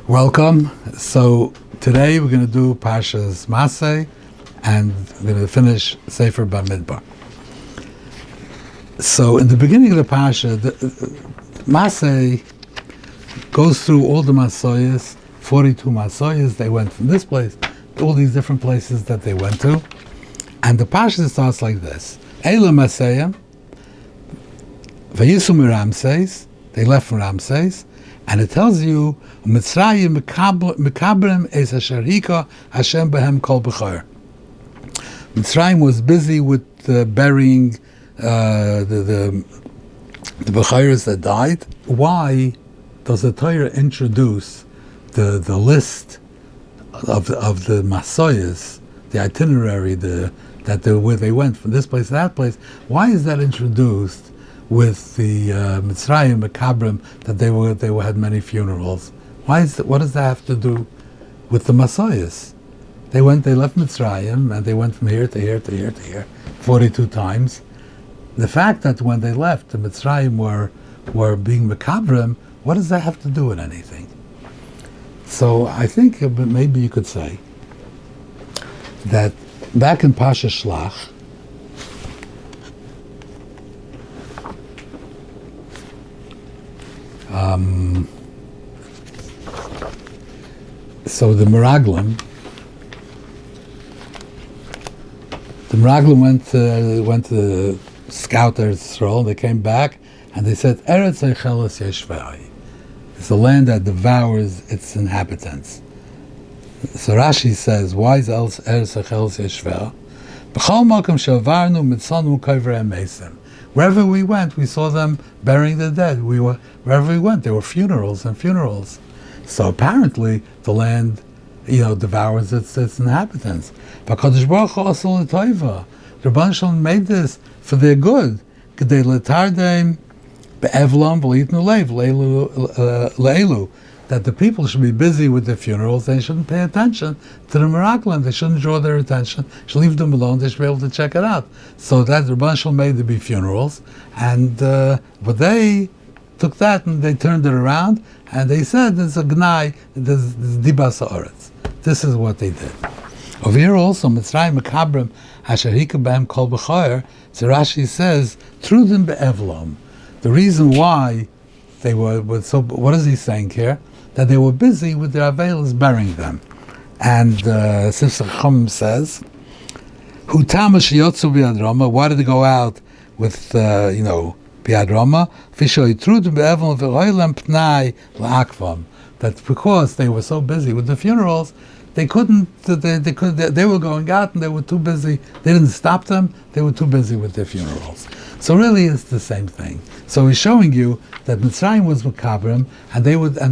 Welcome. So today we're going to do Parshas Masei, and we're going to finish Sefer Bamidbar. So in the beginning of the Parsha, Masei goes through all the Masoyas, 42 Masoyas. They went from this place to all these different places that they went to. And the Parsha starts like this. Eilim and Refidim, they left from Ramses, and it tells you Mitzrayim mekabrem es asher hika Hashem behem kol b'chor. Mitzrayim was busy with burying the b'chores that died. Why does the Torah introduce the list of the Masoyas, the itinerary, where they went from this place to that place? Why is that introduced with the Mitzrayim Mekabrim, that they had many funerals? What does that have to do with the Masoyas? They left Mitzrayim and they went from here to here to here to here 42 times. The fact that when they left, the Mitzrayim were being Mekabrim, what does that have to do with anything? So I think maybe you could say that back in Parshas Shlach, so the Meraglim went to scout Eretz Yisrael. They came back and they said, Eretz Eichelos Yeshvei. It's a land that devours its inhabitants. So Rashi says, why is Eretz Eichelos Yeshvei? B'chol makom she'avarnu mitzanu kovrei mesim. Wherever we went, we saw them burying the dead. Wherever we went, there were funerals and funerals. So apparently, the land, devours its inhabitants. But Kadosh Baruch Hu asol l'toiva. The Rebbeinu Shalom made this for their good. K'dei l'tardeim be'evlam v'leitnu leiv le'elu. That the people should be busy with their funerals. They shouldn't pay attention to the Meraglim. They shouldn't draw their attention. Should leave them alone. They should be able to check it out. So that the Rebbeinu Shalom made there be funerals, and but they took that and they turned it around and they said there's a gnai, there's dibas haaretz. This is what they did. Over here also, Mitzrayim mekabrim asher hika behem kol b'chor. So Rashi says trudin be'evlam. The reason why they were so. What is he saying here? That they were busy with their avelos burying them. And chacham says, "Hu tama sheyotzu b'yad Rama." Why did they go out with b'yad Rama? That because they were so busy with the funerals, they couldn't. They were going out and they were too busy. They didn't stop them. They were too busy with their funerals. So really, it's the same thing. So he's showing you that Mitzrayim was Mekabrim, and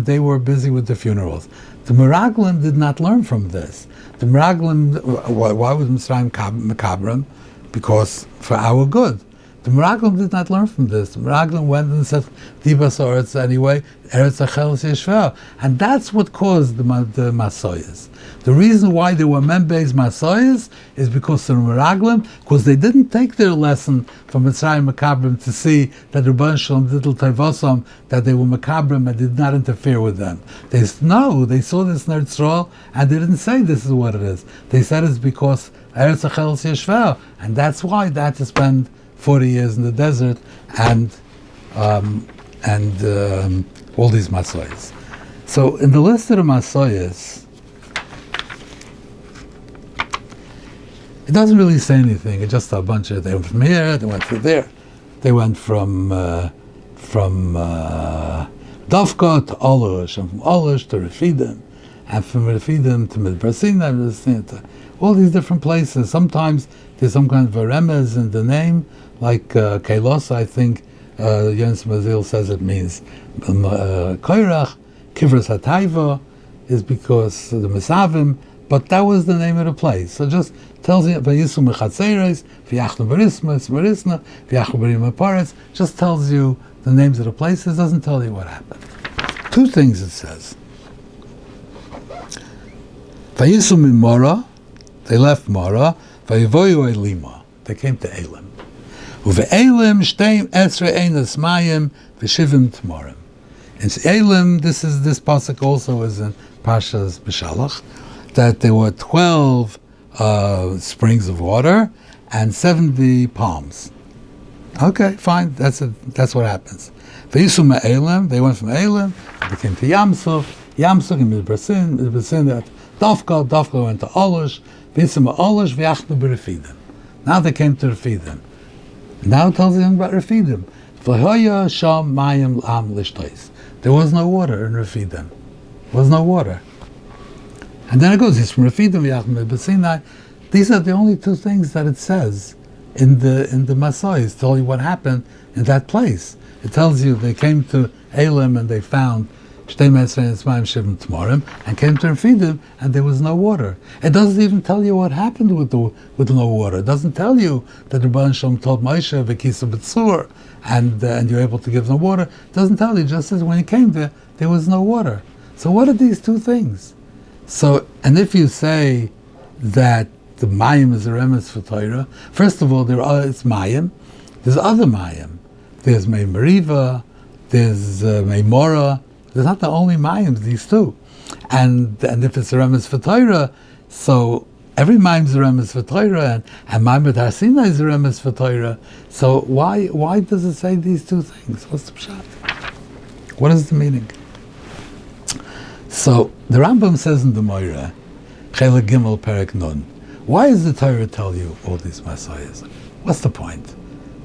they were busy with the funerals. The Meraglim did not learn from this. The Meraglim, why was Mitzrayim Mekabrim? Because for our good. The Meraglim did not learn from this. The Meraglim went and said, Dibas Haaretz anyway, Eretz Eichelos Yeshvei. And that's what caused the Masoyas. The reason why there were Membeis Masoyas is because of the Meraglim, because they didn't take their lesson from Mitzrayim Mekabrim to see that the Rebbeinu Shalom did l'Tayvosam, that they were Mekabrim and did not interfere with them. They saw this in Eretz Yisrael and they didn't say this is what it is. They said it's because Eretz Eichelos Yeshvei, and that's why they had to spend 40 years in the desert and all these Masoyas. So in the list of the Masoyas, it doesn't really say anything. It's just a bunch of, they went from here, they went to there. They went from Dovka to Olush, and from Olush to Refidim, and from Refidim to Midbar Sinai, to all these different places. Sometimes there's some kind of a remez in the name, like Kailos, I think Jens Mazil says it means Koirach. Kivras HaTaiva is because the Mesavim, but that was the name of the place. So just tells you Vayisu Mechatzeres, V'yachnu Barisna, V'yachnu Barim Aparetz. Just tells you the names of the places. Doesn't tell you what happened. Two things it says. Vayisu Mimora, they left Mora. Vayivoyu Eilima, they came to Eilim. Uve'Eilim shteim esrei einas mayim v'shivim tmorim. In Eilim, this pasuk also is in Parshas B'Shalach, that there were 12 springs of water and 70 palms. Okay, fine. That's what happens. V'yisum Eilim, they went from Eilim, they came to Yamsuf in Midbrasin, that Dafka went to Olish, v'yisum Olish v'yachnu b'Refidim. Now they came to Refidim. Now it tells them about Refidim. V'hoya sham mayim am lishtais. There was no water in Refidim. There was no water. And then it goes, it's from Refidim v'yachnu b'Sinai. These are the only two things that it says in the Masei. It's telling you what happened in that place. It tells you they came to Eilim and they found Shtei Mesrei and Tzmayim Shivim Tmorim and came to Refidim and there was no water. It doesn't even tell you what happened with no water. It doesn't tell you that the Rebbeinu Shalom told Moshe v'kisa b'tzur and you're able to give them water. It doesn't tell you. It just says when you came there was no water. So what are these two things? So, and if you say that the Mayim is a remes for Torah, first of all, it's Mayim. There's other Mayim. There's Mei Meriva, there's Mei Mora. There's not the only Mayim, these two. And if it's a remes for Torah, so every Mayim is a remes for Torah, and Mayim Har Sinai is a remes for Torah. So why does it say these two things? What's the pshat? What is the meaning? So the Rambam says in the Moira, Chelek Gimel Perek Nun, why does the Torah tell you all these Messiahs? What's the point?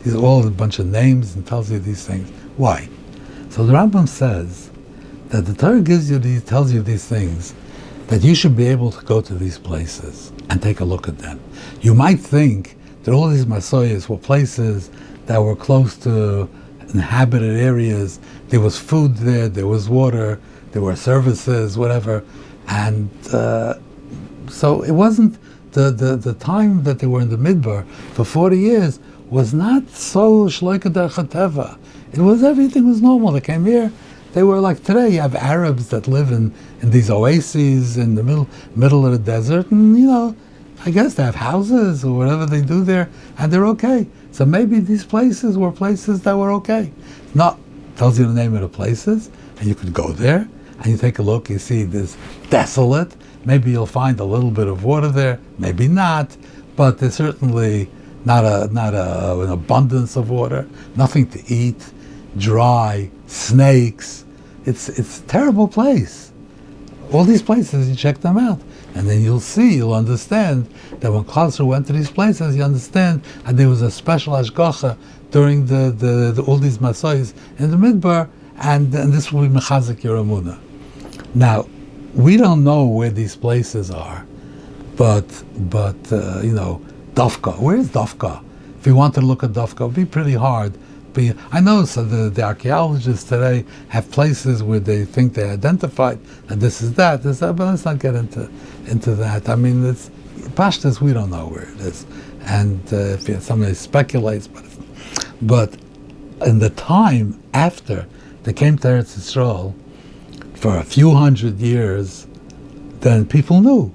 These are all a bunch of names and tells you these things. Why? So the Rambam says that the Torah tells you these things, that you should be able to go to these places and take a look at them. You might think that all these Messiahs were places that were close to inhabited areas. There was food there was water, there were services, whatever. And so it wasn't the time that they were in the Midbar for 40 years was not so shloika derech hateva. It was, everything was normal. They came here. They were like today. You have Arabs that live in these oases in the middle of the desert, and I guess they have houses or whatever they do there, and they're okay. So maybe these places were places that were okay. Not tells you the name of the places, and you could go there and you take a look. You see this desolate. Maybe you'll find a little bit of water there. Maybe not, but there's certainly not an abundance of water. Nothing to eat. Dry, snakes. It's a terrible place. All these places, you check them out, and then you'll understand that when Klausner went to these places, you understand that there was a special hashgacha during the all these Masais in the Midbar, and this will be mechazik your emunah. Now, we don't know where these places are, but Dafka. Where is Dafka? If you want to look at Dafka, it would be pretty hard. I know so the archaeologists today have places where they think they identified and this is that, but let's not get into that. I mean, it's Parshas, we don't know where it is, and if somebody speculates, but in the time after they came to Eretz Yisrael for a few hundred years, then people knew.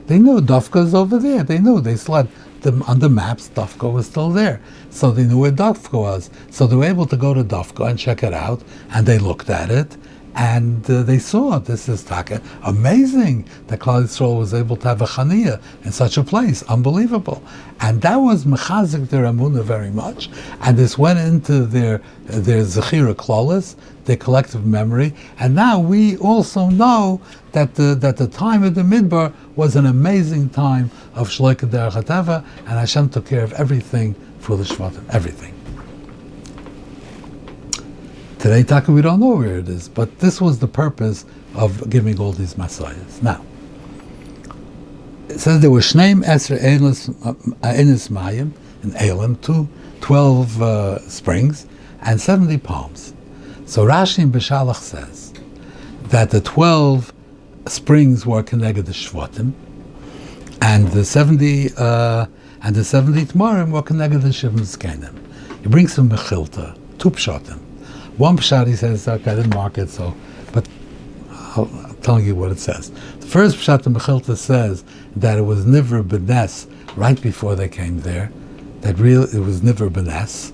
They knew Dafka is over there. They knew. They saw on the maps, Dafka was still there. So they knew where Dafka was. So they were able to go to Dafka and check it out, and they looked at it, and they saw this is taka amazing that Klal Yisrael was able to have a chaniyah in such a place, unbelievable, and that was mechazik their emunah very much, and this went into their zechira klalis, their collective memory, and now we also know that the time of the Midbar was an amazing time of shloika derech hateva, and Hashem took care of everything for the Shvatim, everything. Today, Taka, we don't know where it is, but this was the purpose of giving all these Messiahs. Now, it says there were Shneim Esr Enes Mayim in Eilim, 12 springs, and 70 palms. So Rashi in B'Shalach says that the 12 springs were connected to Shvatim, and the 70 Tmarim were connected to Shivim Zkenim. He brings some Mechilta, 2 pshatim. One pshat, he says, okay, I didn't mark it, but I'm telling you what it says. The first pshat in Mechilta says that it was Nivra B'Nes right before they came there, it was Nivra B'Nes,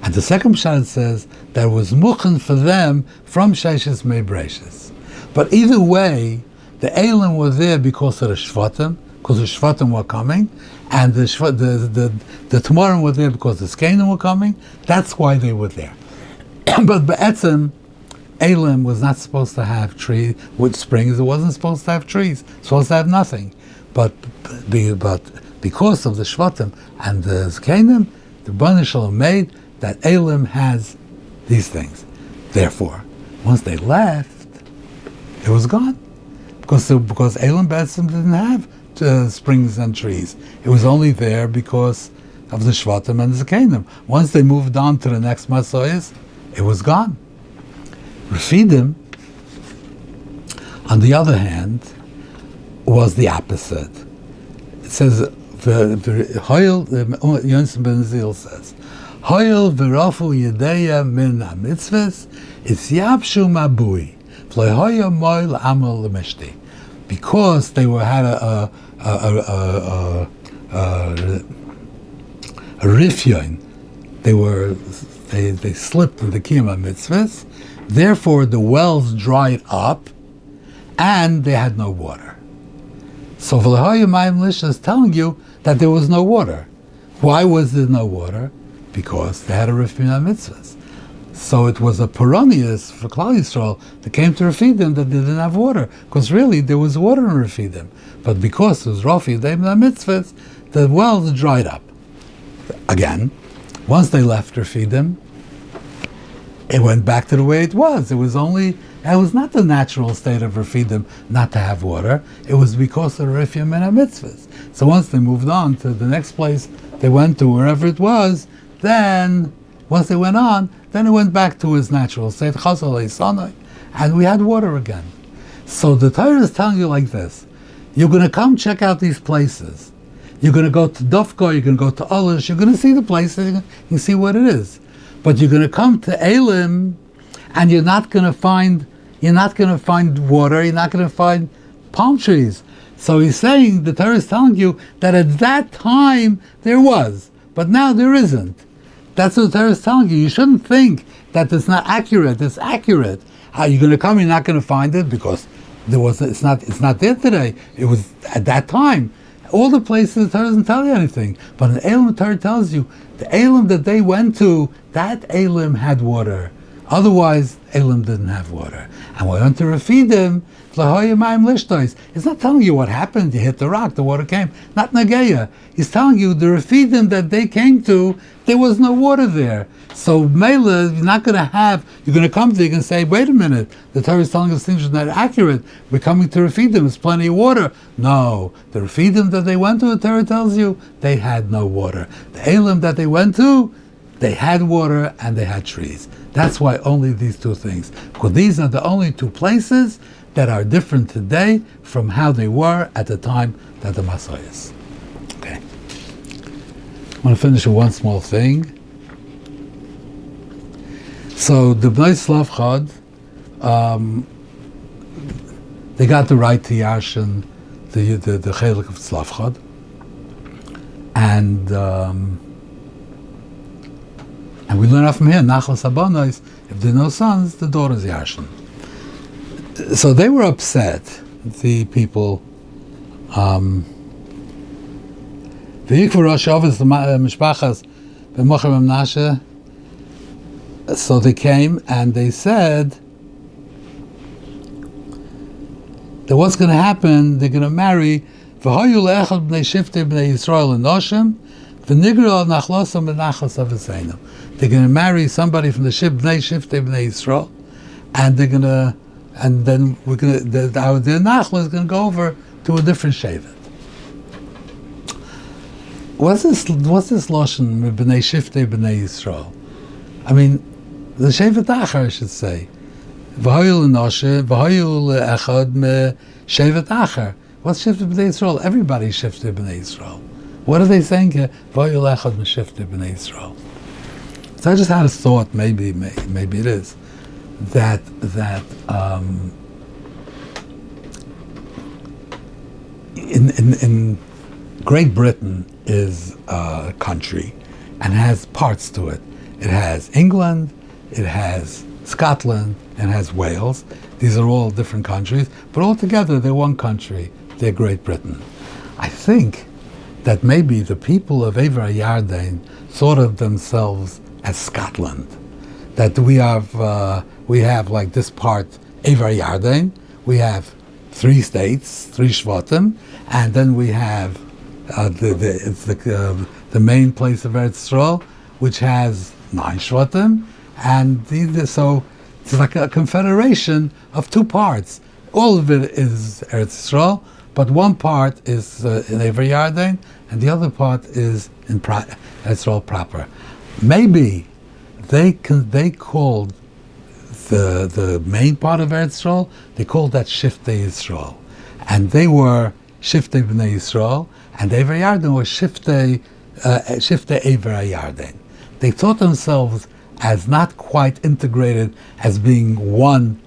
And the second pshat says that it was muchen for them from Sheishes Mei Breishis. But either way, the Eilim were there because of the Shvatim, because the Shvatim were coming, and the Tamarim were there because the Skenim were coming. That's why they were there. But Be'etzim, Eilim was not supposed to have trees. With springs, it wasn't supposed to have trees. It was supposed to have nothing. But because of the Shvatim and the Skenim, the Bnei Shalom made that Eilim has these things. Therefore, once they left, it was gone. Because Eilim Be'etzim didn't have springs and trees. It was only there because of the Shvatim and the Zekanim. Once they moved on to the next Masei, it was gone. Refidim, on the other hand, was the opposite. It says, Hoyel, Yonson ben Zil says, Hoyel v'rofu yedeya min ha-mitzvahs, it's yabshu mabui, v'lehoya moil amal l'meshti. Because they had a rifyon, they slipped in the kiyum mitzvahs. Therefore, the wells dried up, and they had no water. So V'lehoya Mayim Lisha is telling you that there was no water. Why was there no water? Because they had a rifyon mitzvahs. So it was a peronius for Klal Yisrael that came to Refidim that they didn't have water, because really there was water in Refidim, but because it was Rafi Deim mitzvahs, the wells dried up. Again, once they left Refidim, it went back to the way it was. It was not the natural state of Refidim not to have water. It was because of the Rifyim and mitzvahs. So once they moved on to the next place they went to, wherever it was, then once they went on, then it went back to its natural state, and we had water again. So the Torah is telling you like this: you're going to come check out these places. You're going to go to Dofko, you're going to go to Olish, you're going to see the places, you can see what it is. But you're going to come to Eilim, and you're not going to find water, you're not going to find palm trees. So he's saying, the Torah is telling you that at that time there was, but now there isn't. That's what the Torah is telling you. You shouldn't think that it's not accurate. It's accurate. You're going to come, you're not going to find it because it's not there today. It was at that time. All the places the Torah doesn't tell you anything. But in Eilim, the Torah tells you the Eilim that they went to, that Eilim had water. Otherwise, Eilim didn't have water. And when we went to Refidim, it's not telling you what happened. You hit the rock, the water came. Not Nageya. He's telling you the Refidim that they came to, there was no water there. So Mela, you're going to come there, you're going to say, wait a minute, the Torah is telling us things are not accurate. We're coming to Refidim, there's plenty of water. No, the Refidim that they went to, the Torah tells you, they had no water. The Eilim that they went to, they had water and they had trees. That's why only these two things. Because these are the only two places that are different today from how they were at the time that the Masei is. Okay. I want to finish with one small thing. So the Bnei Tzelafchad, they got the right to Yarshin, the Chelik of Tzelafchad, and we learn out from here, Nachlas Habanos, if there are no sons, the daughter's Yarshin. So they were upset, the people. The Yikvar Rosh Ovis, the Mishpachas, B'mocher Menashe. So they came and they said that what's going to happen, they're going to marry V'hoyu le'echad b'nei shiftei b'nei Yisrael l'noshim v'nigro nachlosam b'nachlas avoseinam. They're going to marry somebody from the b'nei shiftei b'nei Yisrael, and they're going to, and then we're going to, their nachla is going to go over to a different shevet. What's this lashon b'nei shiftei b'nei Yisrael? I mean, the shevet achar, I should say. V'hoyu l'noshe, v'hoyu le'echad me shevet achar. What's shifted b'nei Yisrael? Everybody shifted b'nei Yisrael. What are they saying here? V'hoyu le'echad me shifted b'nei Yisrael. So I just had a thought, maybe it is, that in Great Britain is a country and has parts to it. It has England, it has Scotland, and it has Wales. These are all different countries, but altogether they're one country. They're Great Britain. I think that maybe the people of Ever Yarden thought of themselves as Scotland. That we have like this part, Ever Yarden, we have 3 states, 3 Shvatim, and then we have the main place of Eretz Yisrael, which has 9 Shvatim, and so it's like a confederation of 2 parts. All of it is Eretz Yisrael, but one part is in Ever Yarden, and the other part is in Eretz Yisrael proper. Maybe they called the main part of Eretz Yisrael, they called that Shiftei Yisrael, and they were Shiftei Bnei Yisrael, and Ever Yarden was Shiftei Ever Yarden. They thought themselves as not quite integrated as being one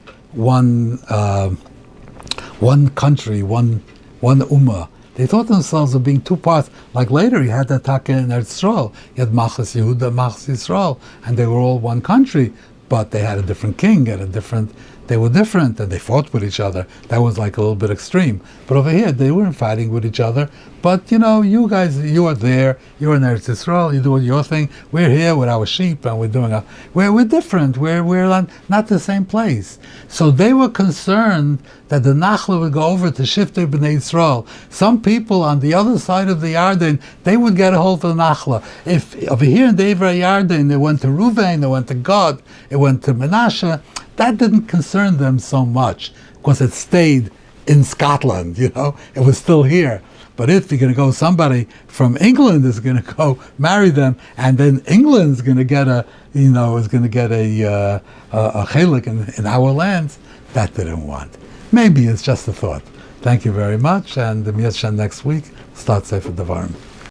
country, one ummah. They thought themselves of being 2 parts. Like later, you had the Taka in Eretz Yisrael. You had Machas Yehuda, Machas Yisrael, and they were all one country, but they had a different king, they were different, and they fought with each other. That was like a little bit extreme. But over here, they weren't fighting with each other. But you guys, you are there, you're in Eretz Yisrael, you're doing your thing. We're here with our sheep, and we're doing we're different. We're not the same place. So they were concerned that the Nachla would go over to Shiftei B'nai Yisrael. Some people on the other side of the Yarden, they would get a hold of the Nachla. If over here in the Ever Yarden, it went to Ruvain, it went to Gad, it went to Menashe, that didn't concern them so much because it stayed in Scotland, it was still here. But if you're going to go, somebody from England is going to go marry them, and then England's going to get a chelik in our lands, that they didn't want. Maybe it's just a thought. Thank you very much, and the Mitzvah next week starts Sefer Devarim.